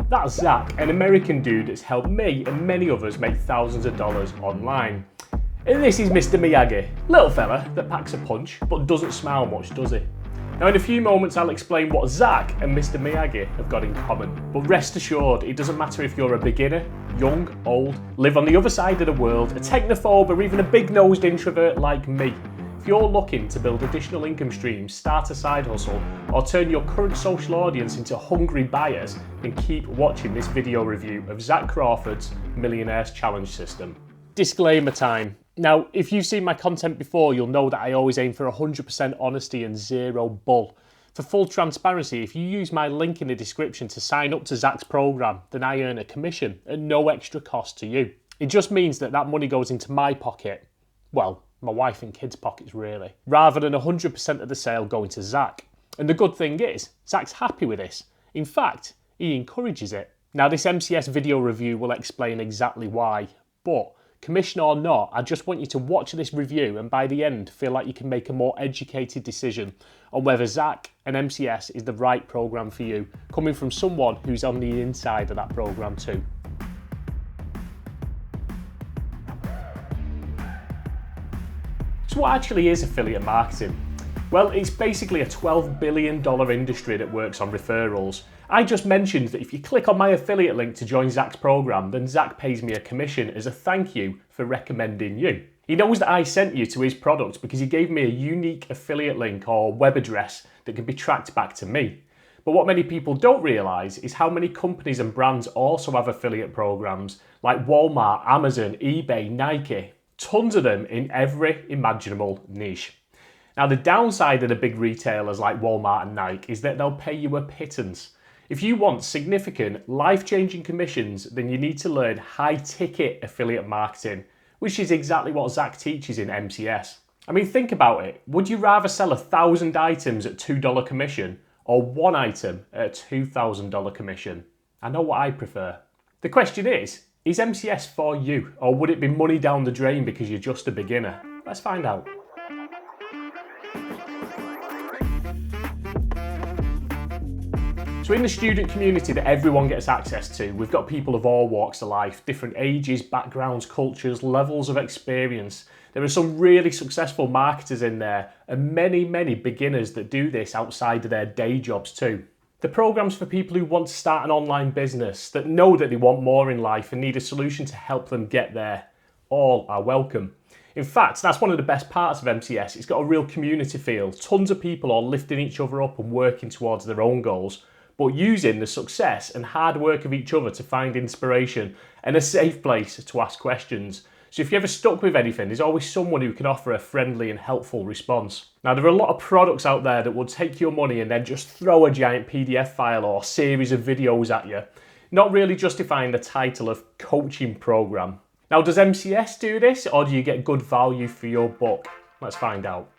That's Zach, an American dude that's helped me and many others make thousands of dollars online. And this is Mr. Miyagi, little fella that packs a punch but doesn't smile much, does he? Now in a few moments I'll explain what Zach and Mr. Miyagi have got in common, but rest assured it doesn't matter if you're a beginner, young, old, live on the other side of the world, a technophobe or even a big-nosed introvert like me. If you're looking to build additional income streams, start a side hustle, or turn your current social audience into hungry buyers, then keep watching this video review of Zach Crawford's Millionaires Challenge System. Disclaimer time. Now, if you've seen my content before, you'll know that I always aim for 100% honesty and zero bull. For full transparency, if you use my link in the description to sign up to Zach's program, then I earn a commission at no extra cost to you. It just means that money goes into my pocket. Well, my wife and kids' pockets really, rather than 100% of the sale going to Zach. And the good thing is, Zach's happy with this. In fact, he encourages it. Now this MCS video review will explain exactly why, but commission or not, I just want you to watch this review and by the end feel like you can make a more educated decision on whether Zach and MCS is the right program for you, coming from someone who's on the inside of that program too. So what actually is affiliate marketing? Well, it's basically a $12 billion industry that works on referrals. I just mentioned that if you click on my affiliate link to join Zach's program, then Zach pays me a commission as a thank you for recommending you. He knows that I sent you to his product because he gave me a unique affiliate link or web address that can be tracked back to me. But what many people don't realise is how many companies and brands also have affiliate programs like Walmart, Amazon, eBay, Nike. Tons of them in every imaginable niche. Now the downside of the big retailers like Walmart and Nike is that they'll pay you a pittance. If you want significant, life-changing commissions, then you need to learn high-ticket affiliate marketing, which is exactly what Zach teaches in MCS. I mean, think about it. Would you rather sell 1,000 items at $2 commission or one item at a $2,000 commission? I know what I prefer. The question is MCS for you, or would it be money down the drain because you're just a beginner? Let's find out. So in the student community that everyone gets access to, we've got people of all walks of life, different ages, backgrounds, cultures, levels of experience. There are some really successful marketers in there and many, many beginners that do this outside of their day jobs too. The program's for people who want to start an online business, that know that they want more in life and need a solution to help them get there. All are welcome. In fact, that's one of the best parts of MCS. It's got a real community feel. Tons of people are lifting each other up and working towards their own goals, but using the success and hard work of each other to find inspiration and a safe place to ask questions. So if you're ever stuck with anything, there's always someone who can offer a friendly and helpful response. Now there are a lot of products out there that will take your money and then just throw a giant PDF file or series of videos at you, not really justifying the title of coaching program. Now does MCS do this, or do you get good value for your buck? Let's find out.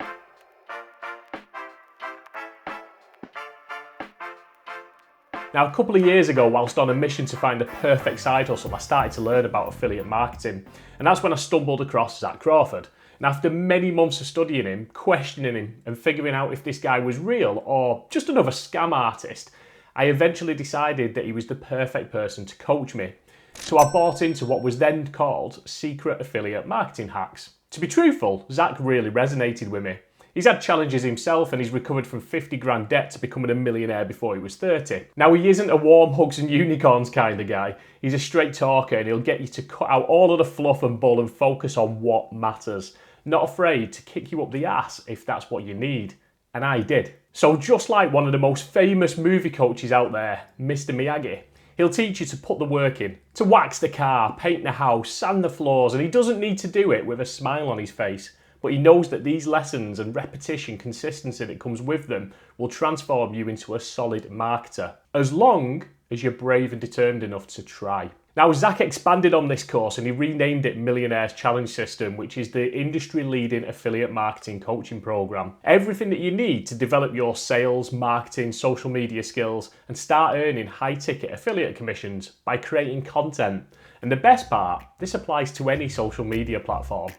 Now, a couple of years ago, whilst on a mission to find the perfect side hustle, I started to learn about affiliate marketing. And that's when I stumbled across Zach Crawford. And after many months of studying him, questioning him, and figuring out if this guy was real or just another scam artist, I eventually decided that he was the perfect person to coach me. So I bought into what was then called secret affiliate marketing hacks. To be truthful, Zach really resonated with me. He's had challenges himself and he's recovered from 50 grand debt to becoming a millionaire before he was 30. Now he isn't a warm hugs and unicorns kind of guy. He's a straight talker and he'll get you to cut out all of the fluff and bull and focus on what matters. Not afraid to kick you up the ass if that's what you need. And I did. So just like one of the most famous movie coaches out there, Mr. Miyagi, he'll teach you to put the work in, to wax the car, paint the house, sand the floors, and he doesn't need to do it with a smile on his face. But he knows that these lessons and repetition, consistency that comes with them will transform you into a solid marketer, as long as you're brave and determined enough to try. Now, Zach expanded on this course and he renamed it Millionaires Challenge System, which is the industry-leading affiliate marketing coaching program. Everything that you need to develop your sales, marketing, social media skills and start earning high-ticket affiliate commissions by creating content. And the best part, this applies to any social media platform.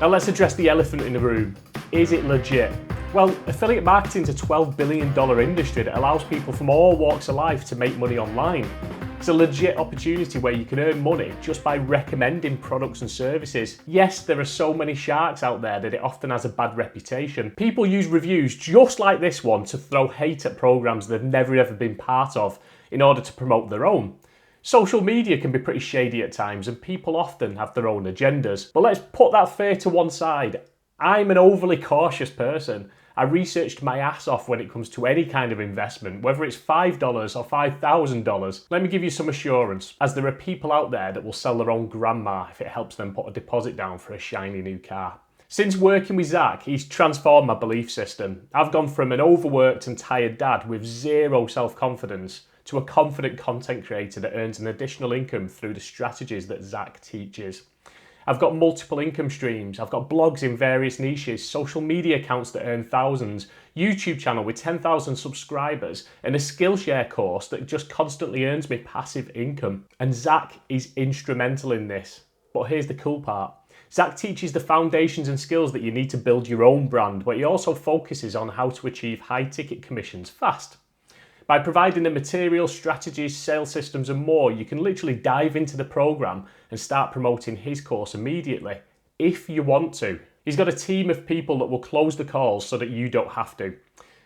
Now let's address the elephant in the room. Is it legit? Well, affiliate marketing is a $12 billion industry that allows people from all walks of life to make money online. It's a legit opportunity where you can earn money just by recommending products and services. Yes, there are so many sharks out there that it often has a bad reputation. People use reviews just like this one to throw hate at programs they've never ever been part of in order to promote their own. Social media can be pretty shady at times and people often have their own agendas. But let's put that fear to one side. I'm an overly cautious person. I researched my ass off when it comes to any kind of investment, whether it's $5 or $5,000. Let me give you some assurance, as there are people out there that will sell their own grandma if it helps them put a deposit down for a shiny new car. Since working with Zach, he's transformed my belief system. I've gone from an overworked and tired dad with zero self-confidence to a confident content creator that earns an additional income through the strategies that Zach teaches. I've got multiple income streams, I've got blogs in various niches, social media accounts that earn thousands, YouTube channel with 10,000 subscribers, and a Skillshare course that just constantly earns me passive income. And Zach is instrumental in this. But here's the cool part. Zach teaches the foundations and skills that you need to build your own brand, but he also focuses on how to achieve high ticket commissions fast. By providing the materials, strategies, sales systems and more, you can literally dive into the program and start promoting his course immediately, if you want to. He's got a team of people that will close the calls so that you don't have to.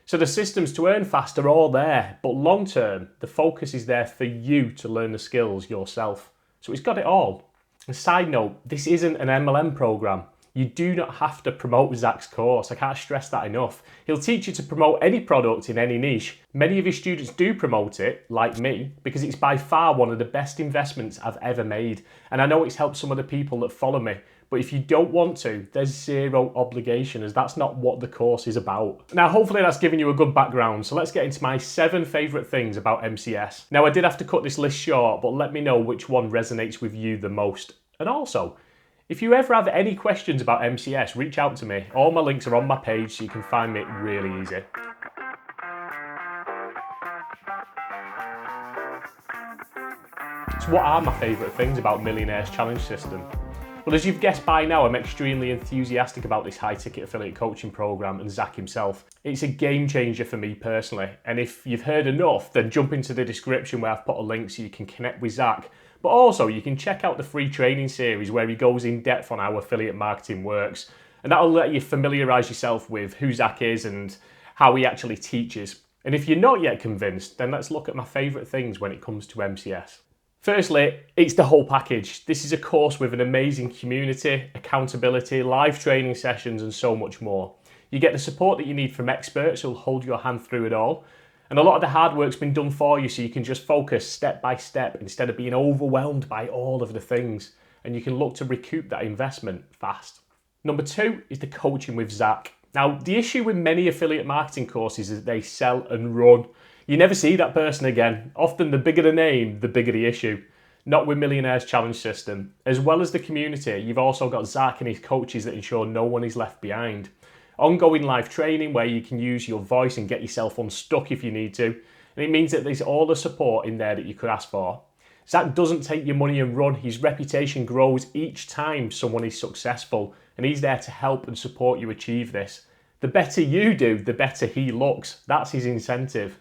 So the systems to earn fast are all there, but long term, the focus is there for you to learn the skills yourself. So he's got it all. A side note, this isn't an MLM program. You do not have to promote Zach's course. I can't stress that enough. He'll teach you to promote any product in any niche. Many of his students do promote it, like me, because it's by far one of the best investments I've ever made. And I know it's helped some of the people that follow me. But if you don't want to, there's zero obligation, as that's not what the course is about. Now, hopefully that's given you a good background. So let's get into my 7 favourite things about MCS. Now, I did have to cut this list short, but let me know which one resonates with you the most. And also, if you ever have any questions about MCS, reach out to me. All my links are on my page, so you can find me really easy. So what are my favourite things about Millionaires Challenge System? Well, as you've guessed by now, I'm extremely enthusiastic about this high-ticket affiliate coaching program and Zach himself. It's a game changer for me personally, and if you've heard enough, then jump into the description where I've put a link so you can connect with Zach. But also, you can check out the free training series where he goes in depth on how affiliate marketing works, and that'll let you familiarise yourself with who Zach is and how he actually teaches. And if you're not yet convinced, then let's look at my favourite things when it comes to MCS. Firstly, it's the whole package. This is a course with an amazing community, accountability, live training sessions and so much more. You get the support that you need from experts who'll hold your hand through it all. And a lot of the hard work's been done for you so you can just focus step by step instead of being overwhelmed by all of the things. And you can look to recoup that investment fast. Number 2 is the coaching with Zach. Now, the issue with many affiliate marketing courses is that they sell and run. You never see that person again. Often the bigger the name, the bigger the issue. Not with Millionaires Challenge System. As well as the community, you've also got Zach and his coaches that ensure no one is left behind. Ongoing live training where you can use your voice and get yourself unstuck if you need to. And it means that there's all the support in there that you could ask for. Zach doesn't take your money and run. His reputation grows each time someone is successful, and he's there to help and support you achieve this. The better you do, the better he looks. That's his incentive.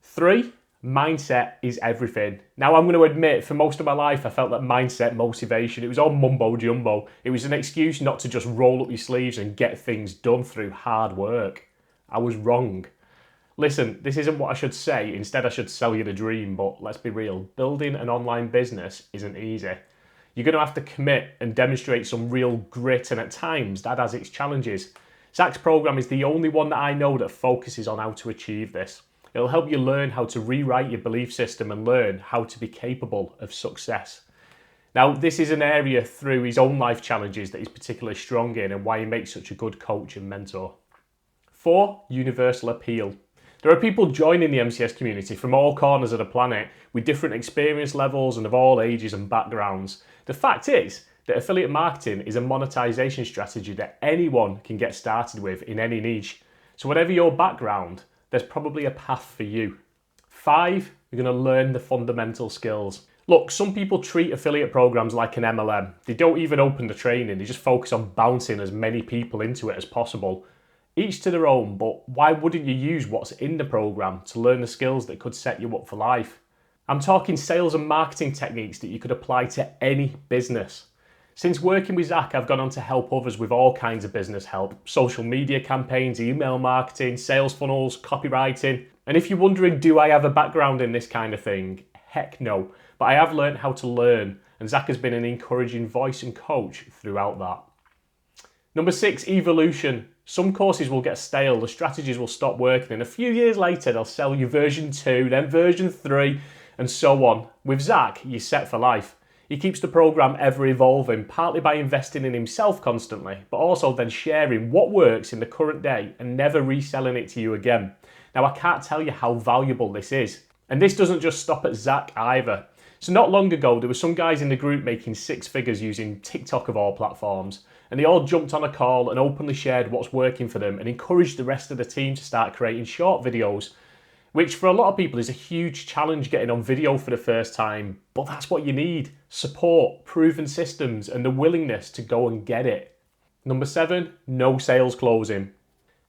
3, mindset is everything. Now, I'm going to admit, for most of my life, I felt that mindset motivation, it was all mumbo jumbo. It was an excuse not to just roll up your sleeves and get things done through hard work. I was wrong. Listen, this isn't what I should say. Instead, I should sell you the dream, but let's be real. Building an online business isn't easy. You're going to have to commit and demonstrate some real grit, and at times, that has its challenges. Zach's program is the only one that I know that focuses on how to achieve this. It'll help you learn how to rewrite your belief system and learn how to be capable of success. Now, this is an area through his own life challenges that he's particularly strong in and why he makes such a good coach and mentor. 4, universal appeal. There are people joining the MCS community from all corners of the planet with different experience levels and of all ages and backgrounds. The fact is that affiliate marketing is a monetization strategy that anyone can get started with in any niche. So whatever your background, there's probably a path for you. 5, you're going to learn the fundamental skills. Look, some people treat affiliate programs like an MLM. They don't even open the training, they just focus on bouncing as many people into it as possible. Each to their own, but why wouldn't you use what's in the program to learn the skills that could set you up for life? I'm talking sales and marketing techniques that you could apply to any business. Since working with Zach, I've gone on to help others with all kinds of business help: social media campaigns, email marketing, sales funnels, copywriting. And if you're wondering, do I have a background in this kind of thing? Heck no, but I have learned how to learn, and Zach has been an encouraging voice and coach throughout that. Number 6, evolution. Some courses will get stale, the strategies will stop working, and a few years later they'll sell you version 2, then version 3, and so on. With Zach, you're set for life. He keeps the program ever evolving, partly by investing in himself constantly, but also then sharing what works in the current day and never reselling it to you again. Now, I can't tell you how valuable this is. And this doesn't just stop at Zach either. So not long ago, there were some guys in the group making 6 figures using TikTok of all platforms, and they all jumped on a call and openly shared what's working for them and encouraged the rest of the team to start creating short videos, which for a lot of people is a huge challenge getting on video for the first time, but that's what you need: support, proven systems, and the willingness to go and get it. Number 7, no sales closing.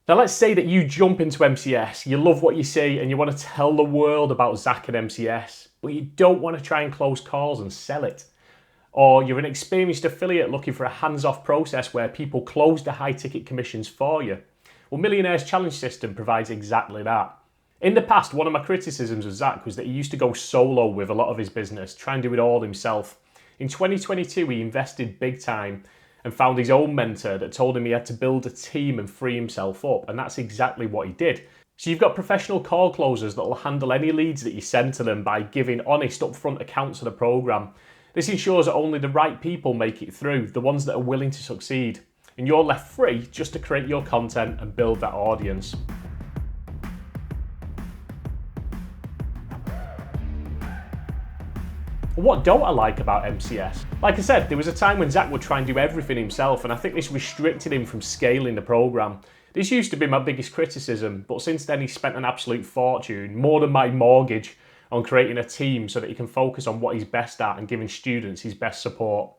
Now let's say that you jump into MCS, you love what you see and you want to tell the world about Zach and MCS, but you don't want to try and close calls and sell it. Or you're an experienced affiliate looking for a hands-off process where people close the high-ticket commissions for you. Well, Millionaires Challenge System provides exactly that. In the past, one of my criticisms of Zach was that he used to go solo with a lot of his business, try and do it all himself. In 2022, he invested big time and found his own mentor that told him he had to build a team and free himself up, and that's exactly what he did. So you've got professional call closers that will handle any leads that you send to them by giving honest upfront accounts of the program. This ensures that only the right people make it through, the ones that are willing to succeed, and you're left free just to create your content and build that audience. What don't I like about MCS? Like I said, there was a time when Zach would try and do everything himself, and I think this restricted him from scaling the program. This used to be my biggest criticism, but since then he spent an absolute fortune, more than my mortgage, on creating a team so that he can focus on what he's best at and giving students his best support.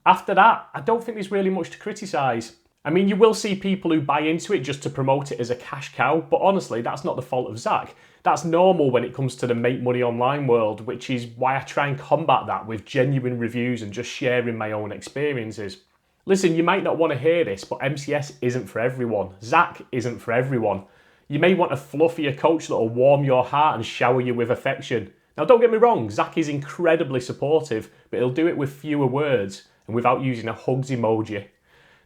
After that, I don't think there's really much to criticise. I mean, you will see people who buy into it just to promote it as a cash cow, but honestly, that's not the fault of Zach. That's normal when it comes to the make money online world, which is why I try and combat that with genuine reviews and just sharing my own experiences. Listen, you might not want to hear this, but MCS isn't for everyone. Zach isn't for everyone. You may want a fluffier coach that will warm your heart and shower you with affection. Now, don't get me wrong, Zach is incredibly supportive, but he'll do it with fewer words and without using a hugs emoji.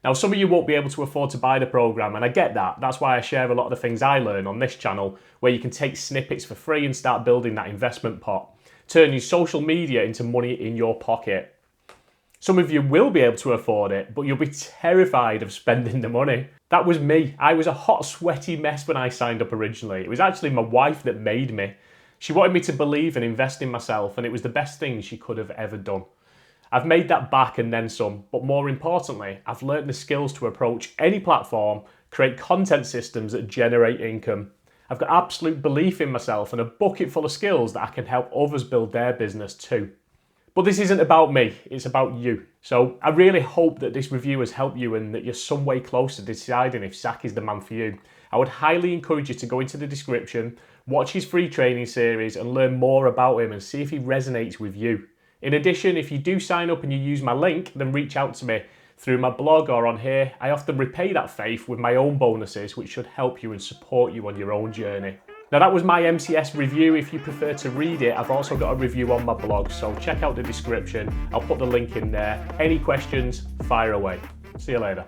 Now, some of you won't be able to afford to buy the program, and I get that. That's why I share a lot of the things I learn on this channel, where you can take snippets for free and start building that investment pot, turning social media into money in your pocket. Some of you will be able to afford it, but you'll be terrified of spending the money. That was me. I was a hot, sweaty mess when I signed up originally. It was actually my wife that made me. She wanted me to believe and invest in myself, and it was the best thing she could have ever done. I've made that back and then some, but more importantly, I've learned the skills to approach any platform, create content systems that generate income. I've got absolute belief in myself and a bucket full of skills that I can help others build their business too. But this isn't about me, it's about you. So I really hope that this review has helped you and that you're some way closer to deciding if Zach is the man for you. I would highly encourage you to go into the description, watch his free training series and learn more about him and see if he resonates with you. In addition, if you do sign up and you use my link, then reach out to me through my blog or on here. I often repay that faith with my own bonuses, which should help you and support you on your own journey. Now that was my MCS review. If you prefer to read it, I've also got a review on my blog, so check out the description. I'll put the link in there. Any questions, fire away. See you later.